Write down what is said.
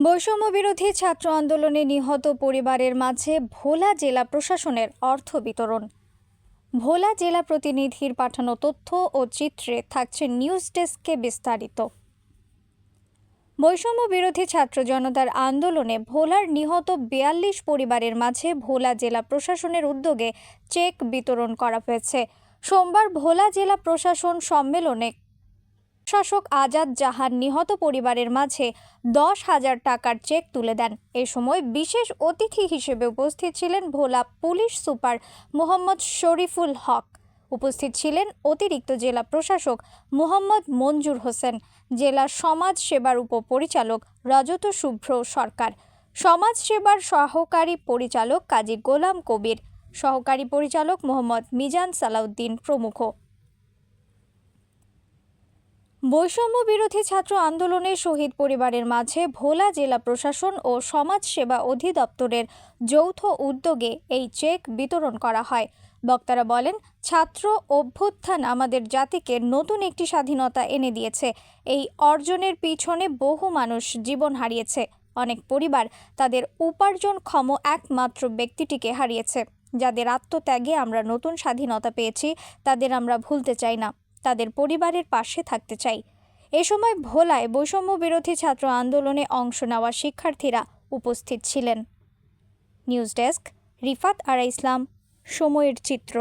বৈষম্য বিরোধী ছাত্র আন্দোলনে নিহত পরিবারের মাঝে ভোলা জেলা প্রশাসনের অর্থ বিতরণ। ভোলা জেলা প্রতিনিধির পাঠানো তথ্য ও চিত্রে থাকছে নিউজ ডেস্কে বিস্তারিত। বৈষম্য বিরোধী ছাত্র জনতার আন্দোলনে ভোলার নিহত ৪২ পরিবারের মাঝে ভোলা জেলা প্রশাসনের উদ্যোগে চেক বিতরণ করা হয়েছে। সোমবার ভোলা জেলা প্রশাসন সম্মেলনে শাসক আজাদ জাহান নিহত পরিবারের মাঝে ১০,০০০ টাকার চেক তুলে দেন। এ সময় বিশেষ অতিথি হিসেবে উপস্থিত ছিলেন ভোলা পুলিশ সুপার মোহাম্মদ শরীফুল হক। উপস্থিত ছিলেন অতিরিক্ত জেলা প্রশাসক মোহাম্মদ মঞ্জুর হোসেন, জেলা সমাজ সেবার উপপরিচালক রজত শুভ্র সরকার, সমাজ সেবার সহকারী পরিচালক কাজী গোলাম কবির, সহকারী পরিচালক মোহাম্মদ মিজান সালাউদ্দিন প্রমুখ। বৈষম্য বিরোধী ছাত্র আন্দোলনের শহীদ পরিবারের মাঝে ভোলা জেলা প্রশাসন ও সমাজ সেবা অধিদপ্তরের যৌথ উদ্যোগে এই চেক বিতরণ করা হয়। বক্তারা বলেন, ছাত্র অভ্যুত্থান আমাদের জাতিকে নতুন একটি স্বাধীনতা এনে দিয়েছে। এই অর্জনের পিছনে বহু মানুষ জীবন হারিয়েছে। অনেক পরিবার তাদের উপার্জনক্ষম একমাত্র ব্যক্তিটিকে হারিয়েছে। যাদের আত্মত্যাগে আমরা নতুন স্বাধীনতা পেয়েছি, তাদের আমরা ভুলতে চাই না, তাদের পরিবারের পাশে থাকতে চাই। এ সময় ভোলায় বৈষম্য বিরোধী ছাত্র আন্দোলনে অংশ নেওয়া শিক্ষার্থীরা উপস্থিত ছিলেন। নিউজ ডেস্ক, রিফাত আরা ইসলাম, সময়ের চিত্র।